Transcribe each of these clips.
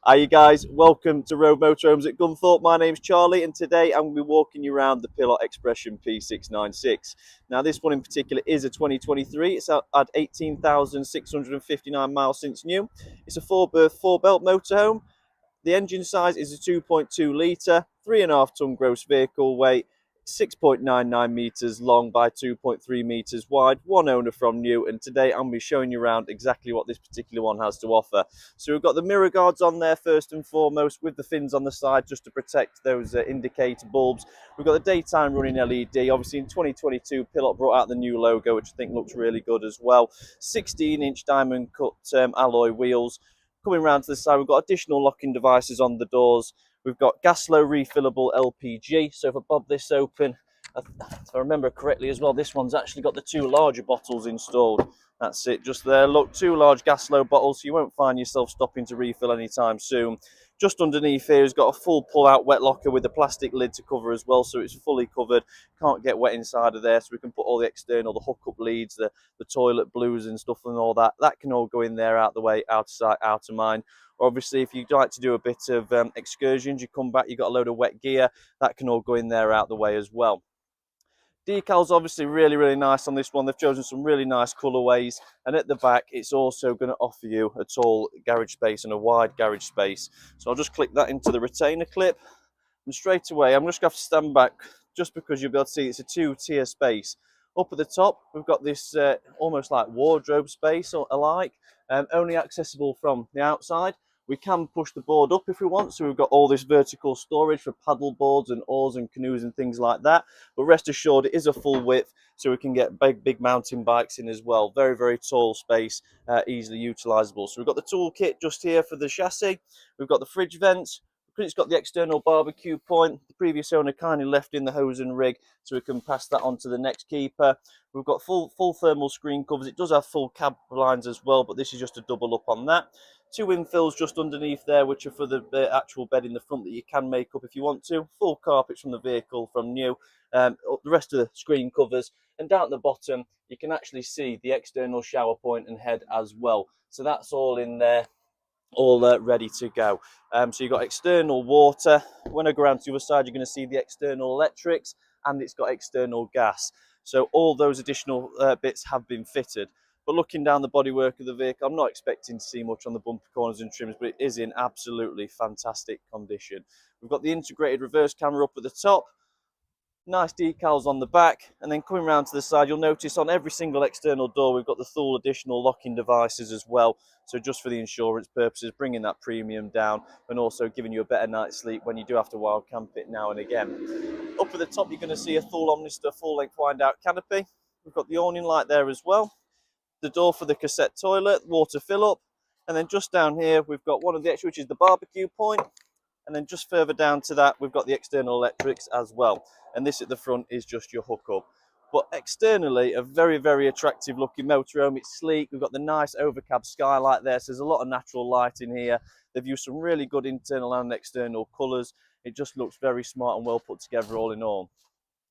Hi you guys, welcome to Rove Motorhomes at Gunthorpe. My name's Charlie and today I'm going to be walking you around the Pilote Expression P696. Now this one in particular is a 2023, it's at 18,659 miles since new. It's a 4-berth, 4-belt motorhome. The engine size is a 2.2 litre, 3.5 tonne gross vehicle weight, 6.99 metres long by 2.3 metres wide, one owner from new, and today I'm going to be showing you around exactly what this particular one has to offer. So we've got the mirror guards on there first and foremost, with the fins on the side just to protect those indicator bulbs. We've got the daytime running LED. Obviously in 2022 Pilote brought out the new logo, which I think looks really good as well. 16-inch diamond cut alloy wheels. Coming round to the side, we've got additional locking devices on the doors. We've got gas-low refillable LPG. So if I bob this open, if I remember correctly as well, this one's actually got the two larger bottles installed. That's it, just there. Look, two large gas-low bottles, so you won't find yourself stopping to refill anytime soon. Just underneath here, it's got a full pull-out wet locker with a plastic lid to cover as well, so it's fully covered. Can't get wet inside of there, so we can put all the external, the hookup leads, the toilet blues and stuff and all that. That can all go in there, out the way, out of sight, out of mind. Obviously, if you'd like to do a bit of excursions, you come back, you've got a load of wet gear, that can all go in there, out the way as well. Decals obviously really nice on this one. They've chosen some really nice colorways, and at the back it's also going to offer you a tall garage space and a wide garage space. So I'll just click that into the retainer clip, and straight away I'm just going to have to stand back just because you'll be able to see it's a two-tier space. Up at the top we've got this almost like wardrobe space or alike, only accessible from the outside. We can push the board up if we want, so we've got all this vertical storage for paddle boards and oars and canoes and things like that. But rest assured, it is a full width, so we can get big mountain bikes in as well. Very tall space, easily utilisable. So we've got the toolkit just here for the chassis. We've got the fridge vents. Because it's got the external barbecue point, the previous owner kindly left in the hose and rig, so we can pass that on to the next keeper. We've got full thermal screen covers. It does have full cab blinds as well, but this is just a double up on that. Two infills just underneath there, which are for the actual bed in the front that you can make up if you want to. Full carpets from the vehicle from new. The rest of the screen covers. And down at the bottom, you can actually see the external shower point and head as well. So that's all in there, all ready to go. So you've got external water. When I go around to the other side, you're going to see the external electrics, and it's got external gas. So all those additional bits have been fitted. But looking down the bodywork of the vehicle, I'm not expecting to see much on the bumper corners and trims, but it is in absolutely fantastic condition. We've got the integrated reverse camera up at the top, nice decals on the back, and then coming around to the side, you'll notice on every single external door we've got the full additional locking devices as well. So just for the insurance purposes, bringing that premium down and also giving you a better night's sleep when you do have to wild camp it now and again. Up at the top, you're going to see a full Omnister full-length wind-out canopy. We've got the awning light there as well. The door for the cassette toilet, water fill-up, and then just down here we've got one of the extra, which is the barbecue point. And then just further down to that, we've got the external electrics as well. And this at the front is just your hookup. But externally, a very attractive looking motorhome. It's sleek. We've got the nice overcab skylight there. So there's a lot of natural light in here. They've used some really good internal and external colours. It just looks very smart and well put together all in all.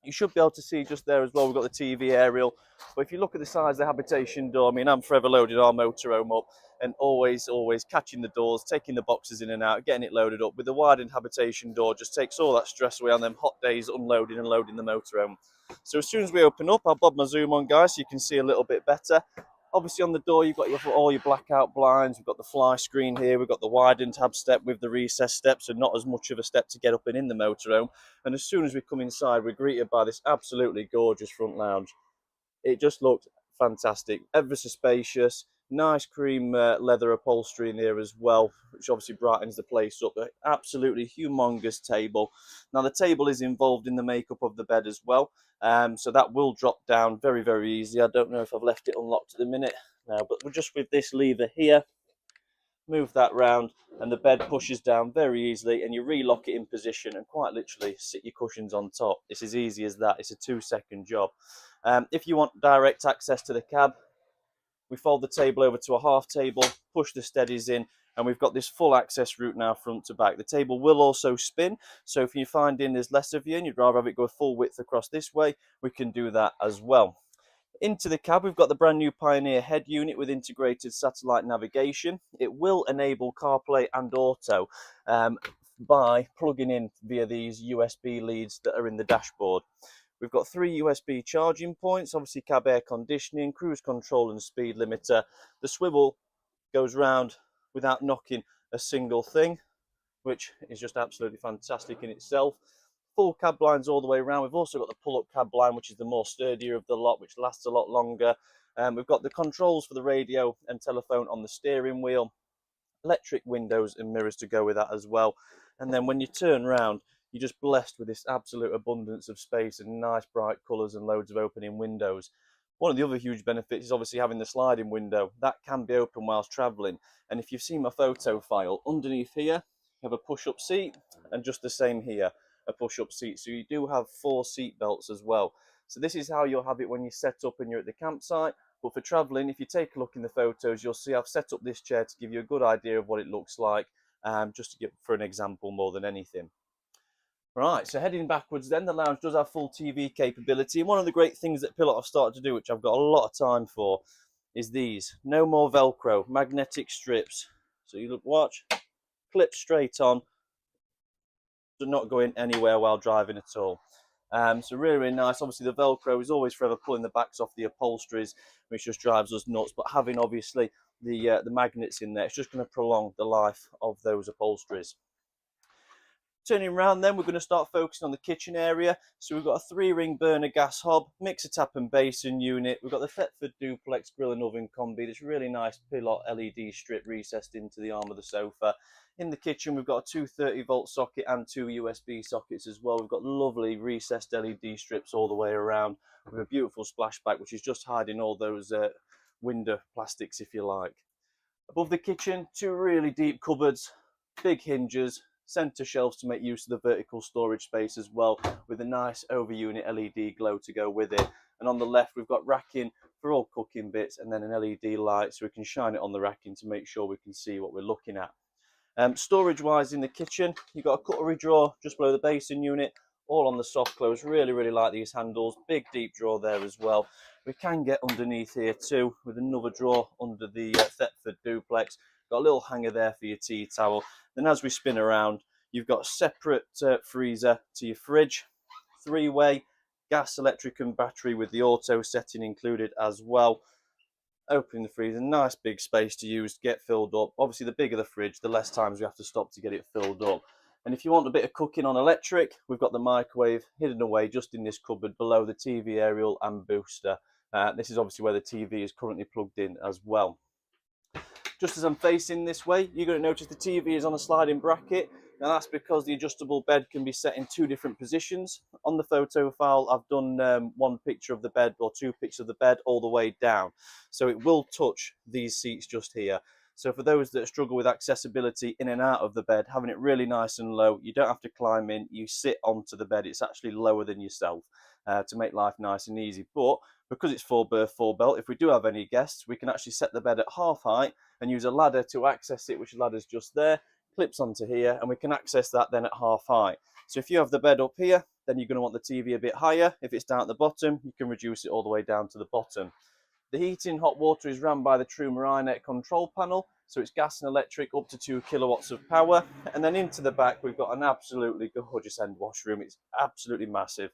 You should be able to see just there as well, we've got the TV aerial. But if you look at the size of the habitation door, I mean, I'm forever loading our motorhome up and always catching the doors, taking the boxes in and out, getting it loaded up. With the widened habitation door, just takes all that stress away on them hot days, unloading and loading the motorhome. So as soon as we open up, I'll bob my zoom on, guys, so you can see a little bit better. Obviously on the door, you've got all your blackout blinds. We've got the fly screen here. We've got the widened tab step with the recessed step, so not as much of a step to get up and in the motorhome. And as soon as we come inside, we're greeted by this absolutely gorgeous front lounge. It just looked fantastic, ever so spacious. Nice cream leather upholstery in here as well, which obviously brightens the place up. An absolutely humongous table. Now the table is involved in the makeup of the bed as well, so that will drop down very easy. I don't know if I've left it unlocked at the minute now, but we're just with this lever here, move that round, and the bed pushes down very easily, and you relock it in position and quite literally sit your cushions on top. It's as easy as that. It's a 2-second job. If you want direct access to the cab, we fold the table over to a half table, push the steadies in, and we've got this full access route now front to back. The table will also spin, so if you're finding there's less of you and you'd rather have it go full width across this way, we can do that as well. Into the cab, we've got the brand new Pioneer head unit with integrated satellite navigation. It will enable CarPlay and Auto by plugging in via these USB leads that are in the dashboard. We've got 3 USB charging points, obviously cab air conditioning, cruise control and speed limiter. The swivel goes round without knocking a single thing, which is just absolutely fantastic in itself. Full cab lines all the way around. We've also got the pull-up cab line, which is the more sturdier of the lot, which lasts a lot longer. We've got the controls for the radio and telephone on the steering wheel, electric windows and mirrors to go with that as well. And then when you turn round, you're just blessed with this absolute abundance of space and nice bright colours and loads of opening windows. One of the other huge benefits is obviously having the sliding window. That can be open whilst travelling. And if you've seen my photo file, underneath here, you have a push-up seat, and just the same here, a push-up seat. So you do have 4 seat belts as well. So this is how you'll have it when you set up and you're at the campsite. But for travelling, if you take a look in the photos, you'll see I've set up this chair to give you a good idea of what it looks like, just to give for an example more than anything. Right, so heading backwards then, the lounge does have full TV capability. And one of the great things that Pilote have started to do, which I've got a lot of time for, is these. No more Velcro, magnetic strips. So you look, watch, clip straight on, not going anywhere while driving at all. So really, really nice. Obviously, the Velcro is always forever pulling the backs off the upholsteries, which just drives us nuts. But having obviously the magnets in there, it's just going to prolong the life of those upholsteries. Turning around then, we're going to start focusing on the kitchen area. So we've got a 3-ring burner gas hob, mixer tap and basin unit. We've got the Thetford duplex grill and oven combi. This really nice Pilote LED strip recessed into the arm of the sofa. In the kitchen, we've got a 230-volt socket and 2 USB sockets as well. We've got lovely recessed LED strips all the way around with a beautiful splashback, which is just hiding all those window plastics, if you like. Above the kitchen, 2 really deep cupboards, big hinges, centre shelves to make use of the vertical storage space as well, with a nice over-unit LED glow to go with it. And on the left, we've got racking for all cooking bits, and then an LED light so we can shine it on the racking to make sure we can see what we're looking at. Storage wise in the kitchen, you've got a cutlery drawer just below the basin unit, all on the soft close. Really, really like these handles. Big deep drawer there as well. We can get underneath here too with another drawer under the Thetford duplex. Got a little hanger there for your tea towel. Then as we spin around, you've got a separate freezer to your fridge, 3-way, gas, electric and battery with the auto setting included as well. Opening the freezer, nice big space to use to get filled up. Obviously, the bigger the fridge, the less times we have to stop to get it filled up. And if you want a bit of cooking on electric, we've got the microwave hidden away just in this cupboard below the TV aerial and booster. This is obviously where the TV is currently plugged in as well. Just as I'm facing this way, you're going to notice the TV is on a sliding bracket. Now that's because the adjustable bed can be set in 2 different positions. On the photo file, I've done 1 picture of the bed or 2 pictures of the bed all the way down. So it will touch these seats just here. So for those that struggle with accessibility in and out of the bed, having it really nice and low, you don't have to climb in, you sit onto the bed. It's actually lower than yourself to make life nice and easy. But because it's 4 berth, 4 belt, if we do have any guests, we can actually set the bed at half height and use a ladder to access it, which ladder's just there, clips onto here, and we can access that then at half height. So if you have the bed up here, then you're going to want the TV a bit higher. If it's down at the bottom, you can reduce it all the way down to the bottom. The heating hot water is run by the Truma iNet control panel, so it's gas and electric up to 2 kilowatts of power. And then into the back, we've got an absolutely gorgeous end washroom. It's absolutely massive.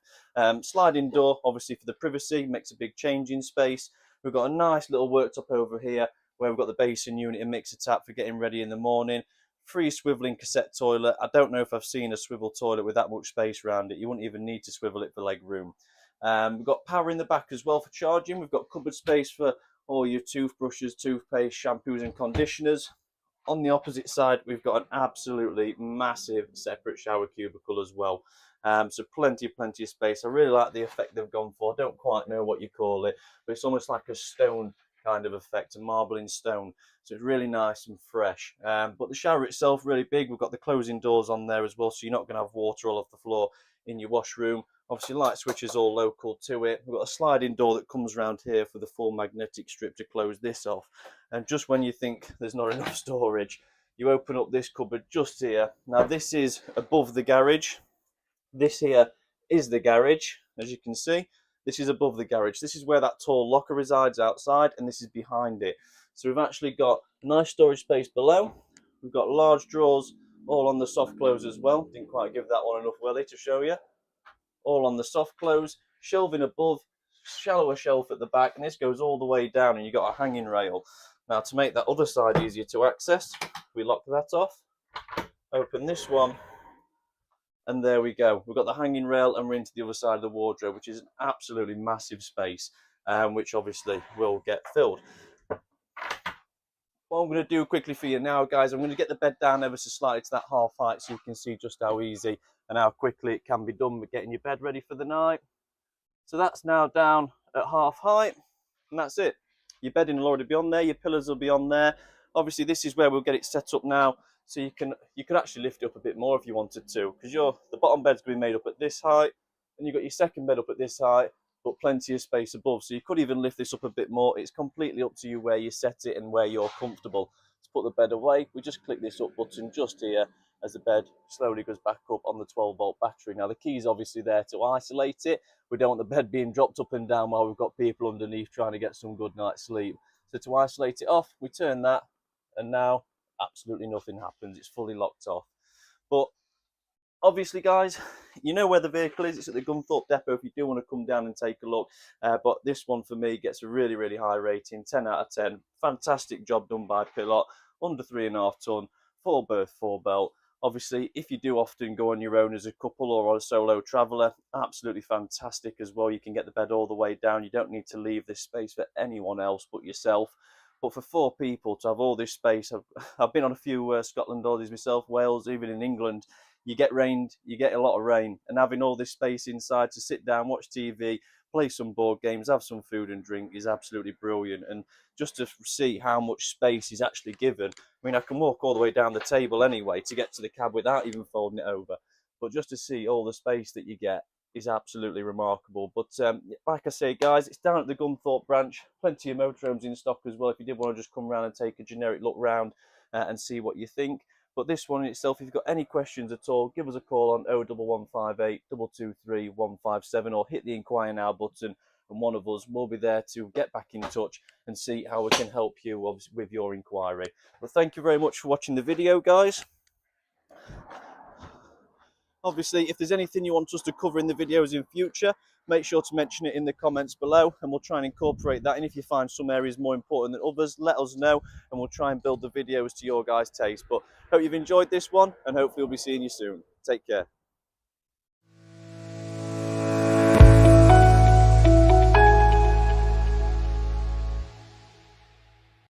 Sliding door, obviously for the privacy, makes a big changing space. We've got a nice little worktop over here where we've got the basin unit and mixer tap for getting ready in the morning. Free swiveling cassette toilet. I don't know if I've seen a swivel toilet with that much space around it. You wouldn't even need to swivel it for leg room. We've got power in the back as well for charging. We've got cupboard space for all your toothbrushes, toothpaste, shampoos and conditioners. On the opposite side, we've got an absolutely massive separate shower cubicle as well. So plenty of space. I really like the effect they've gone for. I don't quite know what you call it, but it's almost like a stone kind of effect, a marbling stone. So it's really nice and fresh. But the shower itself, really big. We've got the closing doors on there as well, so you're not going to have water all off the floor in your washroom. Obviously, light switches all local to it. We've got a sliding door that comes around here for the full magnetic strip to close this off. And just when you think there's not enough storage, you open up this cupboard just here. Now, this is above the garage. This here is the garage, as you can see. This is above the garage. This is where that tall locker resides outside, and this is behind it. So we've actually got nice storage space below. We've got large drawers all on the soft close as well. Didn't quite give that one enough welly to show you. All on the soft close, shelving above, shallower shelf at the back, and this goes all the way down, and you've got a hanging rail. Now, to make that other side easier to access, we lock that off, open this one, and there we go. We've got the hanging rail, and we're into the other side of the wardrobe, which is an absolutely massive space, which obviously will get filled. What I'm going to do quickly for you now, guys, I'm going to get the bed down ever so slightly to that half height so you can see just how easy and how quickly it can be done with getting your bed ready for the night. So that's now down at half height, and that's it. Your bedding will already be on there, your pillows will be on there. Obviously, this is where we'll get it set up now, so you can actually lift it up a bit more if you wanted to, because the bottom bed's going to be made up at this height, and you've got your second bed up at this height, but plenty of space above, so you could even lift this up a bit more. It's completely up to you where you set it and where you're comfortable. To put the bed away, we just click this up button just here as the bed slowly goes back up on the 12-volt battery. Now, the key is obviously there to isolate it. We don't want the bed being dropped up and down while we've got people underneath trying to get some good night's sleep. So to isolate it off, we turn that, and now absolutely nothing happens. It's fully locked off. But obviously, guys, you know where the vehicle is. It's at the Gunthorpe depot if you do want to come down and take a look. But this one for me gets a really, really high rating, 10 out of 10. Fantastic job done by Pilote, under 3.5 ton, 4-berth, 4-belt. Obviously, if you do often go on your own as a couple or a solo traveller, absolutely fantastic as well. You can get the bed all the way down. You don't need to leave this space for anyone else but yourself. But for 4 people to have all this space, I've been on a few Scotland holidays myself, Wales, even in England. You get rained, you get a lot of rain, and having all this space inside to sit down, watch TV, play some board games, have some food and drink is absolutely brilliant. And just to see how much space is actually given, I mean, I can walk all the way down the table anyway to get to the cab without even folding it over, but just to see all the space that you get is absolutely remarkable. But like I say, guys, it's down at the Gunthorpe branch. Plenty of motorhomes in stock as well if you did want to just come around and take a generic look round and see what you think. But this one in itself, if you've got any questions at all, give us a call on 01158 223 157 or hit the inquire now button, and one of us will be there to get back in touch and see how we can help you with your inquiry. But thank you very much for watching the video, guys. Obviously, if there's anything you want us to cover in the videos in future, make sure to mention it in the comments below, and we'll try and incorporate that. And if you find some areas more important than others, let us know, and we'll try and build the videos to your guys' taste. But hope you've enjoyed this one, and hopefully we'll be seeing you soon. Take care.